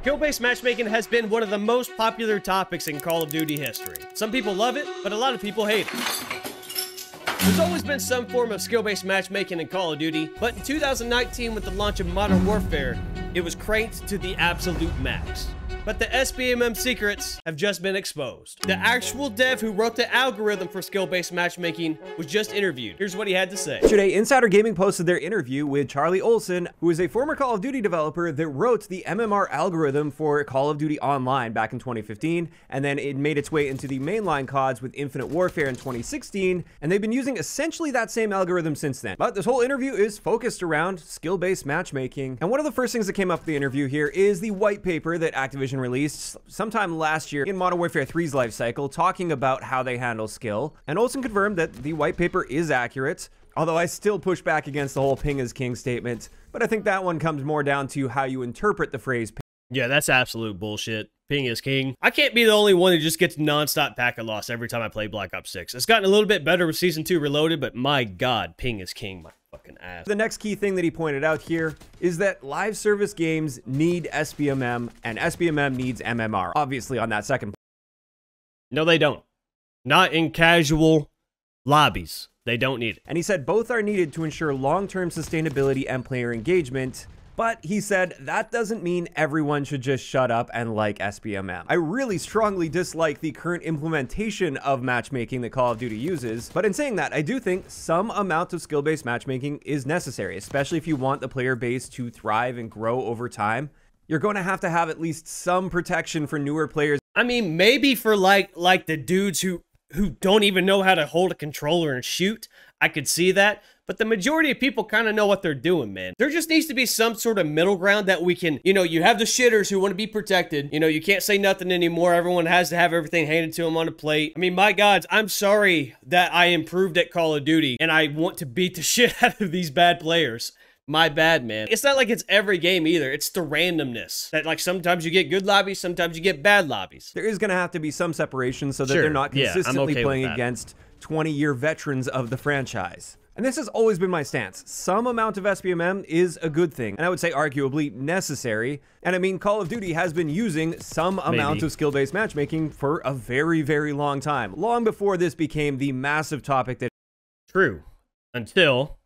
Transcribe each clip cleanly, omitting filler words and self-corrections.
Skill-based matchmaking has been one of the most popular topics in Call of Duty history. Some people love it, but a lot of people hate it. There's always been some form of skill-based matchmaking in Call of Duty, but in 2019 with the launch of Modern Warfare, it was cranked to the absolute max. But the SBMM secrets have just been exposed. The actual dev who wrote the algorithm for skill-based matchmaking was just interviewed. Here's what he had to say. Today, Insider Gaming posted their interview with Charlie Olson, who is a former Call of Duty developer that wrote the MMR algorithm for Call of Duty Online back in 2015, and then it made its way into the mainline CODs with Infinite Warfare in 2016, and they've been using essentially that same algorithm since then. But this whole interview is focused around skill-based matchmaking, and one of the first things that came up in the interview here is the white paper that Activision released sometime last year in Modern Warfare 3's life cycle, talking about how they handle skill. And Olson confirmed that the white paper is accurate, although I still push back against the whole ping is king statement. But I think that one comes more down to how you interpret the phrase. Yeah, that's absolute bullshit. Ping is king. I can't be the only one who just gets non-stop packet loss every time I play Black Ops 6. It's gotten a little bit better with Season 2 Reloaded, but my god, ping is king. My fucking ass. The next key thing that he pointed out here is that live service games need SBMM, and SBMM needs MMR. Obviously on that second. No, they don't. Not in casual lobbies. They don't need it. And he said both are needed to ensure long-term sustainability and player engagement. But he said that doesn't mean everyone should just shut up and like SBMM. I really strongly dislike the current implementation of matchmaking that Call of Duty uses, but in saying that, I do think some amount of skill-based matchmaking is necessary, especially if you want the player base to thrive and grow over time. You're going to have at least some protection for newer players. I mean, maybe for like the dudes who don't even know how to hold a controller and shoot, I could see that. But the majority of people kind of know what they're doing, man. There just needs to be some sort of middle ground that we can, you know, you have the shitters who want to be protected. You know, you can't say nothing anymore. Everyone has to have everything handed to them on a plate. I mean, my gods, I'm sorry that I improved at Call of Duty and I want to beat the shit out of these bad players. My bad, man. It's not like it's every game either. It's the randomness that, like, sometimes you get good lobbies, sometimes you get bad lobbies. There is going to have to be some separation so that they're not consistently playing against 20-year veterans of the franchise. And this has always been my stance. Some amount of SBMM is a good thing, and I would say arguably necessary. And I mean, Call of Duty has been using some amount of skill-based matchmaking for a very, very long time. Long before this became the massive topic that... True. Until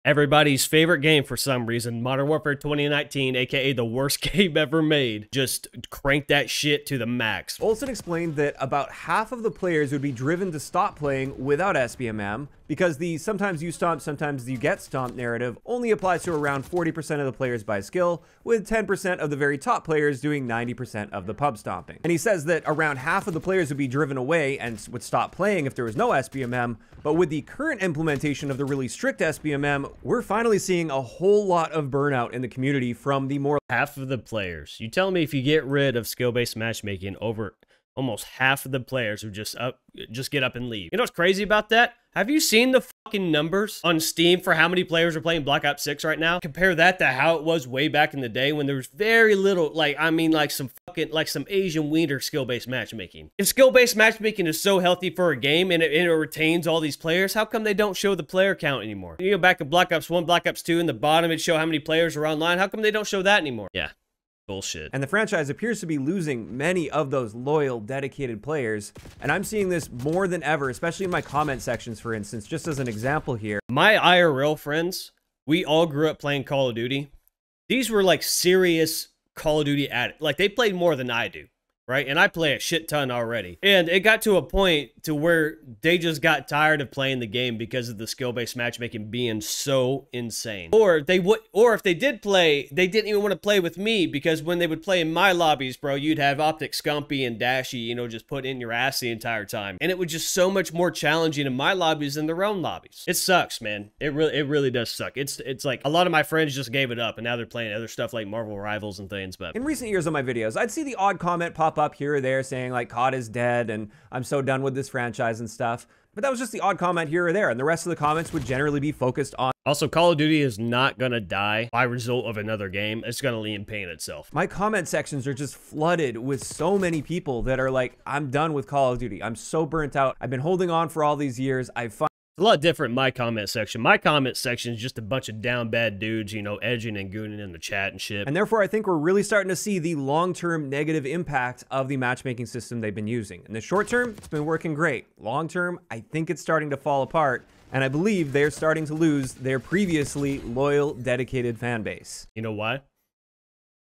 everybody's favorite game for some reason, Modern Warfare 2019, aka the worst game ever made, just cranked that shit to the max. Olson explained that about half of the players would be driven to stop playing without SBMM because the sometimes you stomp, sometimes you get stomped narrative only applies to around 40% of the players by skill, with 10% of the very top players doing 90% of the pub stomping. And he says that around half of the players would be driven away and would stop playing if there was no SBMM, but with the current implementation of the really strict SBMM, we're finally seeing a whole lot of burnout in the community from the more... Half of the players. You tell me if you get rid of skill-based matchmaking, over almost half of the players who just get up and leave. You know what's crazy about that? Have you seen the fucking numbers on Steam for how many players are playing Black Ops 6 right now? Compare that to how it was way back in the day when there was very little, like, I mean, like some Asian wiener skill-based matchmaking. If skill-based matchmaking is so healthy for a game and it retains all these players, how come they don't show the player count anymore? You go back to Black Ops 1, Black Ops 2, in the bottom it'd show how many players are online. How come they don't show that anymore? Yeah. Bullshit. And the franchise appears to be losing many of those loyal, dedicated players. And I'm seeing this more than ever, especially in my comment sections, for instance, just as an example here. My IRL friends, we all grew up playing Call of Duty. These were like serious Call of Duty addicts. Like, they played more than I do, right? And I play a shit ton already. And it got to a point to where they just got tired of playing the game because of the skill-based matchmaking being so insane. Or if they did play, they didn't even want to play with me because when they would play in my lobbies, bro, you'd have Optic Scumpy and Dashy, you know, just put in your ass the entire time. And it was just so much more challenging in my lobbies than their own lobbies. It sucks, man. It really does suck. It's like a lot of my friends just gave it up and now they're playing other stuff like Marvel Rivals and things. But in recent years on my videos, I'd see the odd comment pop up here or there saying like COD is dead and I'm so done with this franchise and stuff. But that was just the odd comment here or there, and the rest of the comments would generally be focused on... Also, Call of Duty is not gonna die by result of another game. It's gonna campaign itself. My comment sections are just flooded with so many people that are like, I'm done with Call of Duty. I'm so burnt out. I've been holding on for all these years. It's a lot different in my comment section. My comment section is just a bunch of down bad dudes, you know, edging and gooning in the chat and shit. And therefore, I think we're really starting to see the long-term negative impact of the matchmaking system they've been using. In the short term, it's been working great. Long term, I think it's starting to fall apart. And I believe they're starting to lose their previously loyal, dedicated fan base. You know why?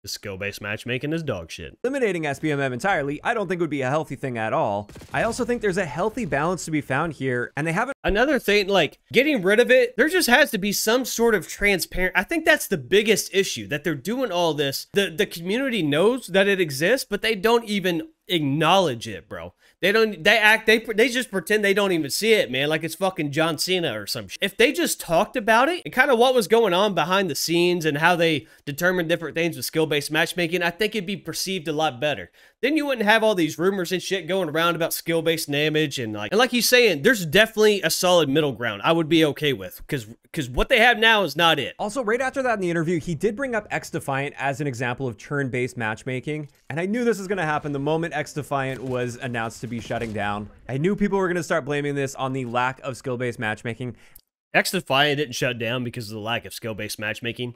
The skill-based matchmaking is dog shit. Eliminating SBMM entirely, I don't think would be a healthy thing at all. I also think there's a healthy balance to be found here, and they haven't. Another thing, like, getting rid of it, there just has to be some sort of transparent. I think that's the biggest issue, that they're doing all this. The community knows that it exists, but they don't even acknowledge it, bro. They just pretend they don't even see it, man, like it's fucking John Cena or some shit. If they just talked about it and kind of what was going on behind the scenes and how they determined different things with skill-based matchmaking, I think it'd be perceived a lot better. Then you wouldn't have all these rumors and shit going around about skill-based damage and like he's saying, there's definitely a solid middle ground I would be okay with, because what they have now is not it. Also, right after that in the interview, he did bring up XDefiant as an example of turn-based matchmaking, and I knew this was going to happen the moment XDefiant was announced to be shutting down. I knew people were going to start blaming this on the lack of skill-based matchmaking. XDefiant didn't shut down because of the lack of skill-based matchmaking.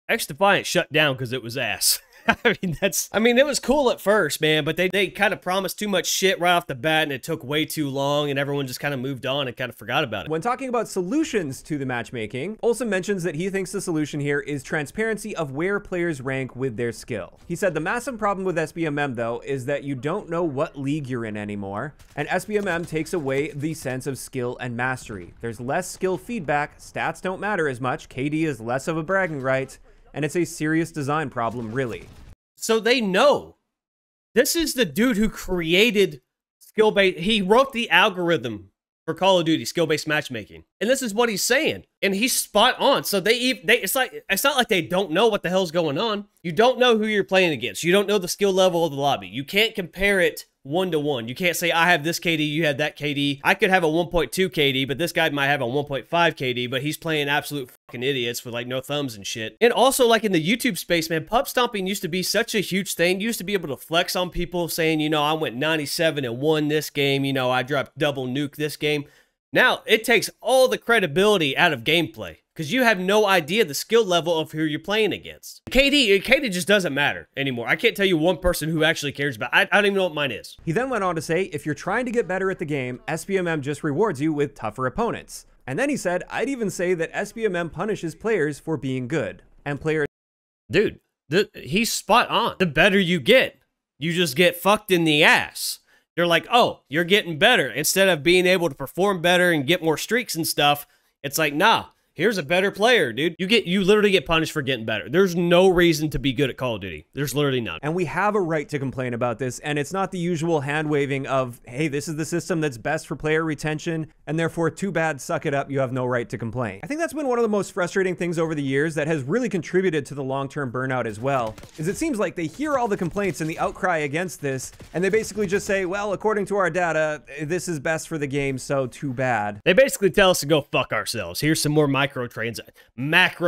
XDefiant shut down because it was ass. I mean, it was cool at first, man, but they kind of promised too much shit right off the bat, and it took way too long, and everyone just kind of moved on and kind of forgot about it. When talking about solutions to the matchmaking, Olsen mentions that he thinks the solution here is transparency of where players rank with their skill. He said the massive problem with SBMM, though, is that you don't know what league you're in anymore, and SBMM takes away the sense of skill and mastery. There's less skill feedback, stats don't matter as much, KD is less of a bragging right, and it's a serious design problem, really. So they know. This is the dude who created skill-based. He wrote the algorithm for Call of Duty, skill-based matchmaking. And this is what he's saying. And he's spot on. So it's not like they don't know what the hell's going on. You don't know who you're playing against. You don't know the skill level of the lobby. You can't compare it one-to-one. You can't say, I have this KD, you have that KD. I could have a 1.2 KD, but this guy might have a 1.5 KD, but he's playing absolute fucking idiots with like no thumbs and shit. And also like in the YouTube space, man, pub stomping used to be such a huge thing. You used to be able to flex on people saying, you know, I went 97-1 this game. You know, I dropped double nuke this game. Now it takes all the credibility out of gameplay, because you have no idea the skill level of who you're playing against. KD just doesn't matter anymore. I can't tell you one person who actually cares about it. I don't even know what mine is. He then went on to say, if you're trying to get better at the game, SBMM just rewards you with tougher opponents. And then he said, I'd even say that SBMM punishes players for being good. And players... Dude, he's spot on. The better you get, you just get fucked in the ass. They're like, oh, you're getting better. Instead of being able to perform better and get more streaks and stuff, it's like, nah. Here's a better player, dude. You literally get punished for getting better. There's no reason to be good at Call of Duty. There's literally none. And we have a right to complain about this, and it's not the usual hand-waving of, hey, this is the system that's best for player retention, and therefore, too bad, suck it up, you have no right to complain. I think that's been one of the most frustrating things over the years that has really contributed to the long-term burnout as well, is it seems like they hear all the complaints and the outcry against this, and they basically just say, well, according to our data, this is best for the game, so too bad. They basically tell us to go fuck ourselves. Here's some more macro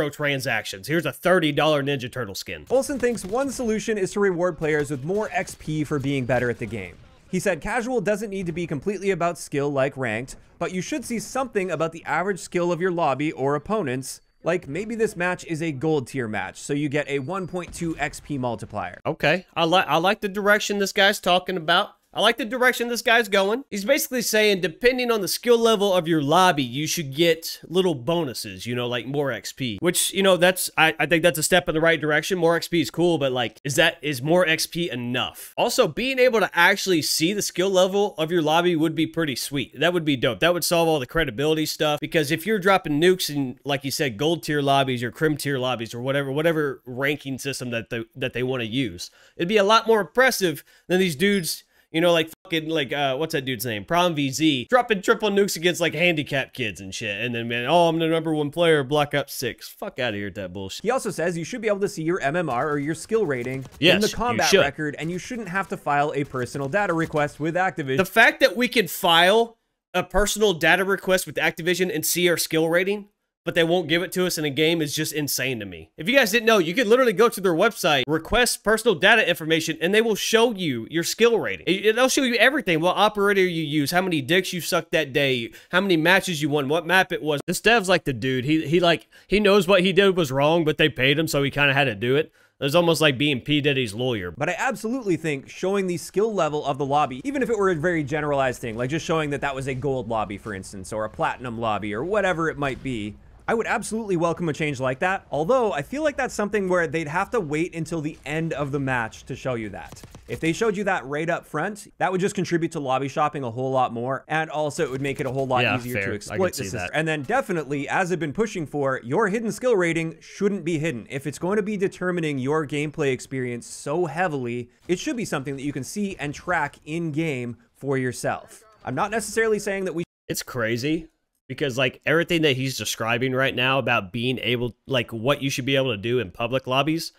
transactions. Here's a $30 Ninja Turtle skin. Olsen thinks one solution is to reward players with more XP for being better at the game. He said casual doesn't need to be completely about skill like ranked, but you should see something about the average skill of your lobby or opponents, like maybe this match is a gold tier match, so you get a 1.2 XP multiplier. Okay, I like the direction this guy's talking about. I like the direction this guy's going. He's basically saying, depending on the skill level of your lobby, you should get little bonuses, you know, like more XP. Which, you know, I think that's a step in the right direction. More XP is cool, but like, is more XP enough? Also, being able to actually see the skill level of your lobby would be pretty sweet. That would be dope. That would solve all the credibility stuff, because if you're dropping nukes in, like you said, gold tier lobbies or crim tier lobbies or whatever ranking system that they want to use, it'd be a lot more impressive than these dudes, you know, like fucking, like, what's that dude's name? Prom VZ. Dropping triple nukes against, like, handicapped kids and shit. And then, man, oh, I'm the #1 player, Black Ops 6. Fuck out of here with that bullshit. He also says you should be able to see your MMR or your skill rating in the combat record, and you shouldn't have to file a personal data request with Activision. The fact that we can file a personal data request with Activision and see our skill rating but they won't give it to us in a game is just insane to me. If you guys didn't know, you could literally go to their website, request personal data information, and they will show you your skill rating. They'll show you everything. What operator you use, how many dicks you sucked that day, how many matches you won, what map it was. This dev's like the dude. He knows what he did was wrong, but they paid him, so he kind of had to do it. It's almost like being P. Diddy's lawyer. But I absolutely think showing the skill level of the lobby, even if it were a very generalized thing, like just showing that that was a gold lobby, for instance, or a platinum lobby, or whatever it might be, I would absolutely welcome a change like that. Although I feel like that's something where they'd have to wait until the end of the match to show you that. If they showed you that right up front, that would just contribute to lobby shopping a whole lot more. And also it would make it a whole lot easier to exploit the system. And then definitely, as I've been pushing for, your hidden skill rating shouldn't be hidden. If it's going to be determining your gameplay experience so heavily, it should be something that you can see and track in game for yourself. I'm not necessarily saying that we... It's crazy. Because, like, everything that he's describing right now about being able, like, what you should be able to do in public lobbies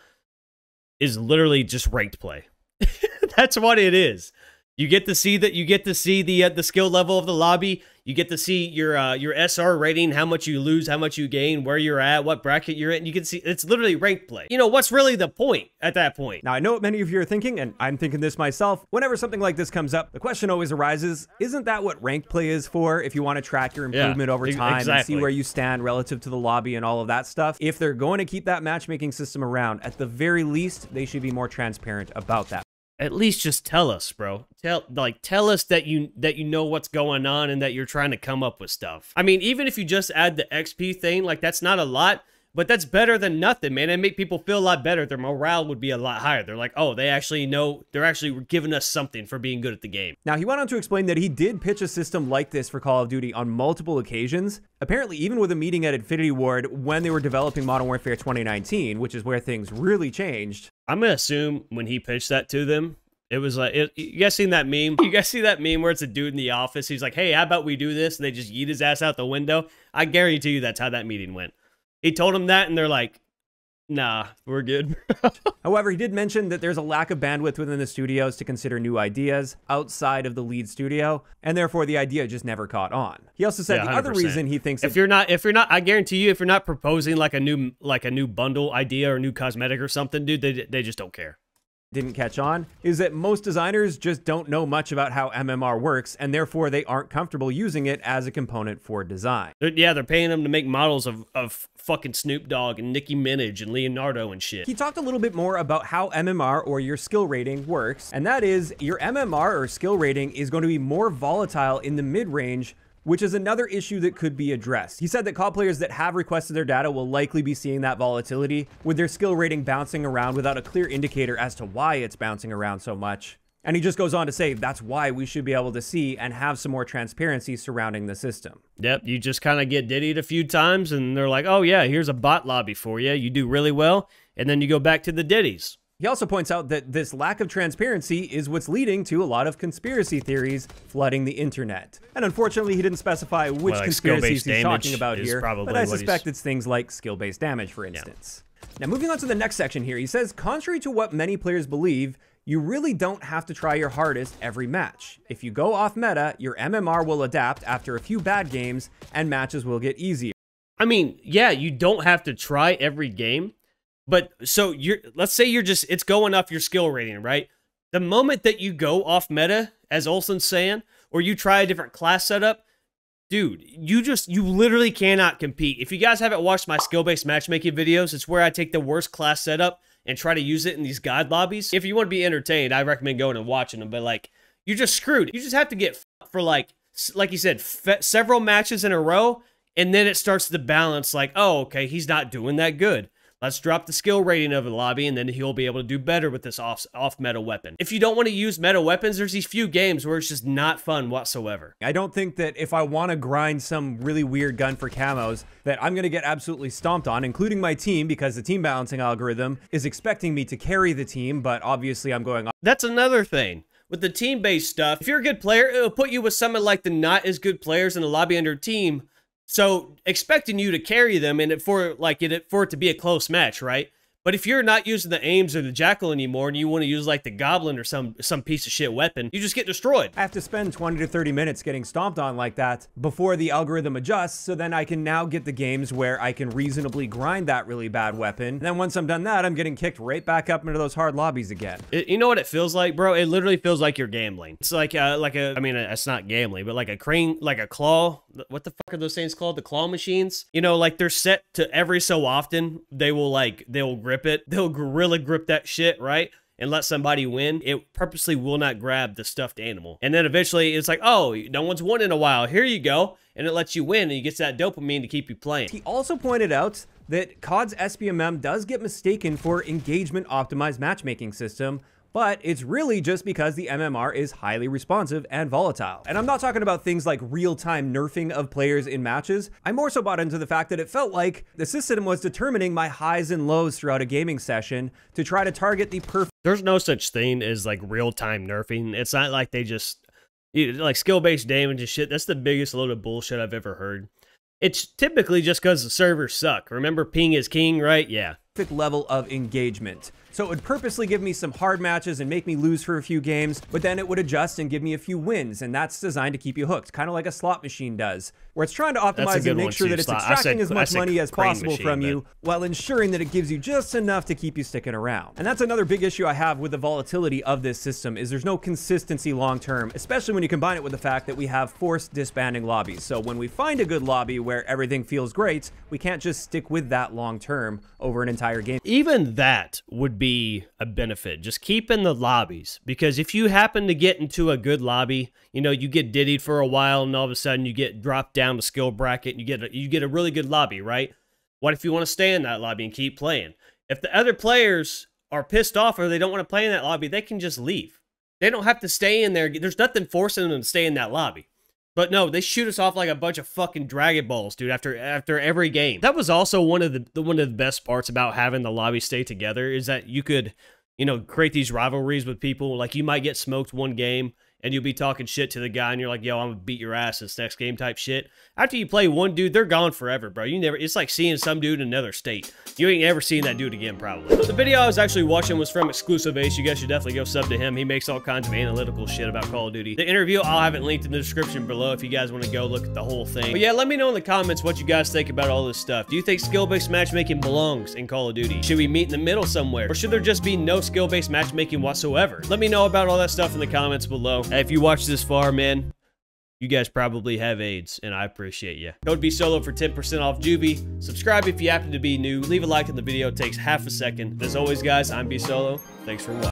is literally just ranked play. That's what it is. You get to see that. You get to see the skill level of the lobby. You get to see your SR rating, how much you lose, how much you gain, where you're at, what bracket you're in. You can see it's literally ranked play. You know, what's really the point at that point? Now, I know what many of you are thinking, and I'm thinking this myself. Whenever something like this comes up, the question always arises, isn't that what ranked play is for if you want to track your improvement over time and see where you stand relative to the lobby and all of that stuff? If they're going to keep that matchmaking system around, at the very least, they should be more transparent about that. At least just tell us, bro. Tell us that you know what's going on and that you're trying to come up with stuff. I mean, even if you just add the XP thing, like that's not a lot, but that's better than nothing, man. It make people feel a lot better. Their morale would be a lot higher. They're like, oh, they actually know, they're actually giving us something for being good at the game. Now, he went on to explain that he did pitch a system like this for Call of Duty on multiple occasions. Apparently, even with a meeting at Infinity Ward when they were developing Modern Warfare 2019, which is where things really changed. I'm going to assume when he pitched that to them, it was like, you guys seen that meme? You guys see that meme where it's a dude in the office? He's like, hey, how about we do this? And they just yeet his ass out the window. I guarantee you that's how that meeting went. He told them that, and they're like, nah, we're good. However, he did mention that there's a lack of bandwidth within the studios to consider new ideas outside of the lead studio, and therefore the idea just never caught on. He also said the other reason he thinks if you're not, I guarantee you, if you're not proposing like a new bundle idea or new cosmetic or something, dude, they just don't care. Didn't catch on is that most designers just don't know much about how MMR works, and therefore they aren't comfortable using it as a component for design. They're paying them to make models of fucking Snoop Dogg and Nicki Minaj and Leonardo and shit. He talked a little bit more about how MMR, or your skill rating, works, and that is your MMR or skill rating is going to be more volatile in the mid-range, which is another issue that could be addressed. He said that COD players that have requested their data will likely be seeing that volatility, with their skill rating bouncing around without a clear indicator as to why it's bouncing around so much. And he just goes on to say that's why we should be able to see and have some more transparency surrounding the system. Yep, you just kind of get diddied a few times and they're like, oh yeah, here's a bot lobby for you. You do really well, and then you go back to the diddies. He also points out that this lack of transparency is what's leading to a lot of conspiracy theories flooding the internet. And unfortunately, he didn't specify which conspiracies he's talking about here, but I suspect it's things like skill-based damage, for instance. Yeah. Now, moving on to the next section here, he says, contrary to what many players believe, you really don't have to try your hardest every match. If you go off meta, your MMR will adapt after a few bad games, and matches will get easier. I mean, yeah, you don't have to try every game. But so let's say it's going up your skill rating, right? The moment that you go off meta, as Olsen's saying, or you try a different class setup, dude, you literally cannot compete. If you guys haven't watched my skill-based matchmaking videos, it's where I take the worst class setup and try to use it in these god lobbies. If you want to be entertained, I recommend going and watching them, but like, you're just screwed. You just have to get for like you said, several matches in a row, and then it starts to balance like, oh, okay, he's not doing that good. Let's drop the skill rating of the lobby, and then he'll be able to do better with this off-meta weapon. If you don't want to use meta weapons, there's these few games where it's just not fun whatsoever. I don't think that if I want to grind some really weird gun for camos, that I'm going to get absolutely stomped on, including my team, because the team balancing algorithm is expecting me to carry the team, but obviously I'm going off. That's another thing. With the team-based stuff, if you're a good player, it'll put you with some of like the not as good players in the lobby on your team. So expecting you to carry them and for it to be a close match, right? But if you're not using the Ames or the Jackal anymore and you want to use like the Goblin or some piece of shit weapon, you just get destroyed. I have to spend 20 to 30 minutes getting stomped on like that before the algorithm adjusts, so then I can now get the games where I can reasonably grind that really bad weapon. And then once I'm done that, I'm getting kicked right back up into those hard lobbies again. You know what it feels like, bro? It literally feels like you're gambling. It's like I mean, it's not gambling, but like a crane, like a claw. What the fuck are those things called? The claw machines? You know, like they're set to every so often, they'll grip it. They'll gorilla grip that shit, right? And let somebody win. It purposely will not grab the stuffed animal. And then eventually it's like, oh, no one's won in a while. Here you go. And it lets you win and you get that dopamine to keep you playing. He also pointed out that COD's SBMM does get mistaken for engagement optimized matchmaking system, but it's really just because the MMR is highly responsive and volatile. And I'm not talking about things like real-time nerfing of players in matches. I more so bought into the fact that it felt like the system was determining my highs and lows throughout a gaming session to try to target the perfect. There's no such thing as like real-time nerfing. It's not like they just, like skill-based damage and shit. That's the biggest load of bullshit I've ever heard. It's typically just because the servers suck. Remember ping is king, right? Yeah. Level of engagement. So it would purposely give me some hard matches and make me lose for a few games, but then it would adjust and give me a few wins, and that's designed to keep you hooked, kind of like a slot machine does, where it's trying to optimize and make sure that it's extracting as much money as possible from you, while ensuring that it gives you just enough to keep you sticking around. And that's another big issue I have with the volatility of this system, is there's no consistency long term, especially when you combine it with the fact that we have forced disbanding lobbies. So when we find a good lobby where everything feels great, we can't just stick with that long term over an entire game. Even that would be a benefit, just keeping the lobbies, because if you happen to get into a good lobby, you know, you get diddied for a while and all of a sudden you get dropped down the skill bracket and you get a really good lobby, right? What if you want to stay in that lobby and keep playing? If the other players are pissed off or they don't want to play in that lobby, they can just leave. They don't have to stay in there. There's nothing forcing them to stay in that lobby. But no, they shoot us off like a bunch of fucking Dragon Balls, dude, after every game. That was also one of the best parts about having the lobby stay together, is that you could, you know, create these rivalries with people. Like, you might get smoked one game, and you'll be talking shit to the guy, and you're like, yo, I'm gonna beat your ass this next game type shit. After you play one dude, they're gone forever, bro. You never, it's like seeing some dude in another state. You ain't ever seen that dude again, probably. So the video I was actually watching was from Exclusive Ace. You guys should definitely go sub to him. He makes all kinds of analytical shit about Call of Duty. The interview, I'll have it linked in the description below if you guys want to go look at the whole thing. But yeah, let me know in the comments what you guys think about all this stuff. Do you think skill-based matchmaking belongs in Call of Duty? Should we meet in the middle somewhere? Or should there just be no skill-based matchmaking whatsoever? Let me know about all that stuff in the comments below. If you watched this far, man, you guys probably have AIDS, and I appreciate you. Code BSolo for 10% off Juvie. Subscribe if you happen to be new. Leave a like on the video. It takes half a second. As always, guys, I'm BSolo. Thanks for watching.